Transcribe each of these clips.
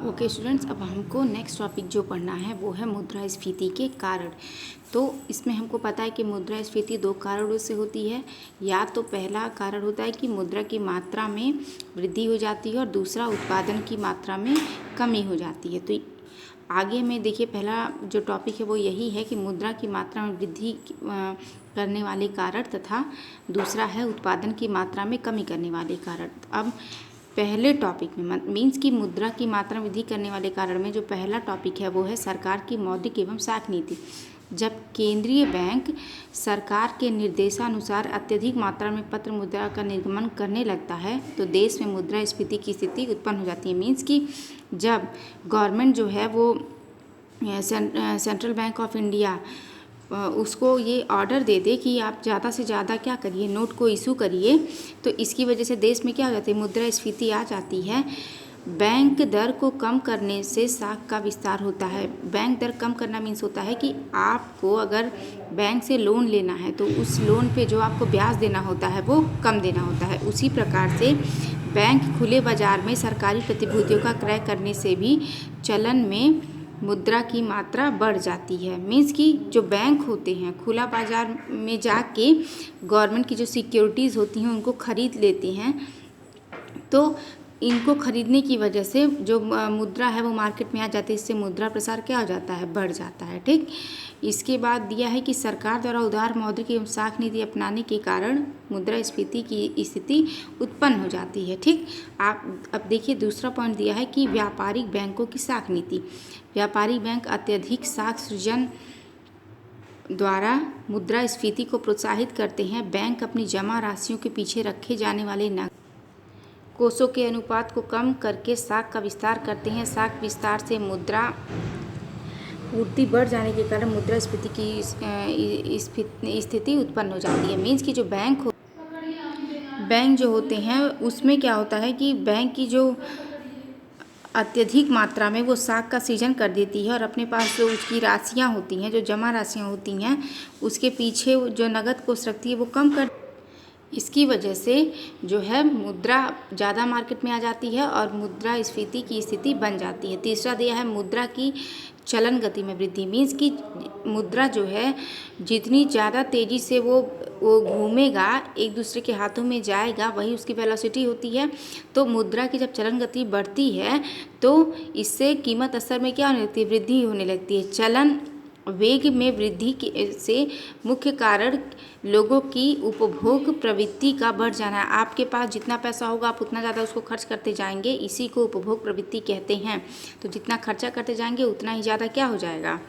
Okay students, अब हमको next topic जो पढ़ना है वो है मुद्रास्फीति के कारण। तो इसमें हमको पता है कि मुद्रास्फीति दो कारणों से होती है। या तो पहला कारण होता है कि मुद्रा की मात्रा में वृद्धि हो जाती है और दूसरा उत्पादन की मात्रा में कमी हो जाती है। तो आगे में देखिए, पहला जो टॉपिक है वो यही है कि मुद्रा की मात्रा में वृद्धि करने वाले कारण तथा दूसरा है उत्पादन की मात्रा में कमी करने वाले कारण। अब पहले टॉपिक में मीन्स की मुद्रा की मात्रा वृद्धि करने वाले कारण में जो पहला टॉपिक है वो है सरकार की मौद्रिक एवं साख नीति। जब केंद्रीय बैंक सरकार के निर्देशानुसार अत्यधिक मात्रा में पत्र मुद्रा का निर्गमन करने लगता है तो देश में मुद्रास्फीति की स्थिति उत्पन्न हो जाती है। मीन्स कि जब गवर्नमेंट जो है वो सेंट्रल बैंक ऑफ इंडिया उसको ये ऑर्डर दे दे कि आप ज़्यादा से ज़्यादा क्या करिए, नोट को इशू करिए, तो इसकी वजह से देश में क्या हो जाती है, मुद्रास्फीति आ जाती है। बैंक दर को कम करने से साख का विस्तार होता है। बैंक दर कम करना मीन्स होता है कि आपको अगर बैंक से लोन लेना है तो उस लोन पे जो आपको ब्याज देना होता है वो कम देना होता है। उसी प्रकार से बैंक खुले बाजार में सरकारी प्रतिभूतियों का क्रय करने से भी चलन में मुद्रा की मात्रा बढ़ जाती है। मीन्स कि जो बैंक होते हैं खुला बाजार में जाके गवर्नमेंट की जो सिक्योरिटीज़ होती हैं उनको ख़रीद लेते हैं, तो इनको खरीदने की वजह से जो मुद्रा है वो मार्केट में आ जाती है। इससे मुद्रा प्रसार क्या हो जाता है, बढ़ जाता है। ठीक, इसके बाद दिया है कि सरकार द्वारा उदार मौद्रिक एवं साख नीति अपनाने के कारण मुद्रास्फीति की स्थिति उत्पन्न हो जाती है। ठीक, आप अब देखिए दूसरा पॉइंट दिया है कि व्यापारिक बैंकों की साख नीति। व्यापारिक बैंक अत्यधिक साख सृजन द्वारा मुद्रास्फीति को प्रोत्साहित करते हैं। बैंक अपनी जमा राशियों के पीछे रखे जाने वाले नकद कोषों के अनुपात को कम करके साख का विस्तार करते हैं। साख विस्तार से मुद्रा पूर्ति बढ़ जाने के कारण मुद्रास्फीति की स्थिति उत्पन्न हो जाती है। मीन्स कि जो बैंक जो होते हैं उसमें क्या होता है कि बैंक की जो अत्यधिक मात्रा में वो साख का सृजन कर देती है और अपने पास जो उसकी राशियाँ होती हैं, जो जमा राशियाँ होती हैं, उसके पीछे जो नकद कोष रखती है वो कम कर, इसकी वजह से जो है मुद्रा ज़्यादा मार्केट में आ जाती है और मुद्रास्फीति की स्थिति बन जाती है। तीसरा दिया है मुद्रा की चलन गति में वृद्धि। मीन्स कि मुद्रा जो है जितनी ज़्यादा तेज़ी से वो घूमेगा, एक दूसरे के हाथों में जाएगा, वही उसकी वेलोसिटी होती है। तो मुद्रा की जब चलन गति बढ़ती है तो इससे कीमत असर में क्या होने लगती है, वृद्धि होने लगती है। चलन वेग में वृद्धि से मुख्य कारण लोगों की उपभोग प्रवृत्ति का बढ़ जाना है। आपके पास जितना पैसा होगा आप उतना ज़्यादा उसको खर्च करते जाएंगे, इसी को उपभोग प्रवृत्ति कहते हैं। तो जितना खर्चा करते जाएंगे उतना ही ज़्यादा क्या हो जाएगा,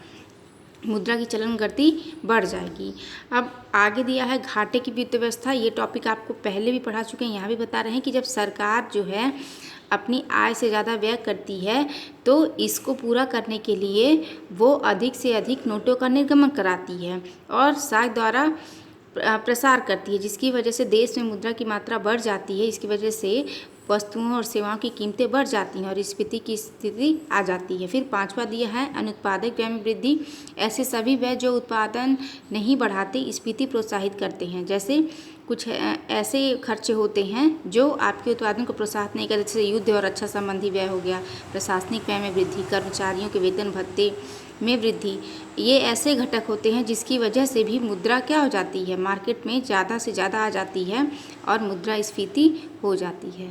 मुद्रा की चलन गति बढ़ जाएगी। अब आगे दिया है घाटे की वित्त व्यवस्था। ये टॉपिक आपको पहले भी पढ़ा चुके हैं, यहाँ भी बता रहे हैं कि जब सरकार जो है अपनी आय से ज़्यादा व्यय करती है तो इसको पूरा करने के लिए वो अधिक से अधिक नोटों का निर्गमन कराती है और साख द्वारा प्रसार करती है, जिसकी वजह से देश में मुद्रा की मात्रा बढ़ जाती है। इसकी वजह से वस्तुओं और सेवाओं की कीमतें बढ़ जाती हैं और स्फीति की स्थिति आ जाती है। फिर पांचवा दिया है अनुत्पादक व्यय में वृद्धि। ऐसे सभी व्यय जो उत्पादन नहीं बढ़ाते स्फीति प्रोत्साहित करते हैं। जैसे कुछ ऐसे खर्चे होते हैं जो आपके उत्पादन को प्रोत्साहित नहीं करते, जैसे युद्ध और रक्षा संबंधी व्यय हो गया, प्रशासनिक व्यय में वृद्धि, कर्मचारियों के वेतन भत्ते में वृद्धि। ये ऐसे घटक होते हैं जिसकी वजह से भी मुद्रा क्या हो जाती है, मार्केट में ज़्यादा से ज़्यादा आ जाती है और मुद्रास्फीति हो जाती है।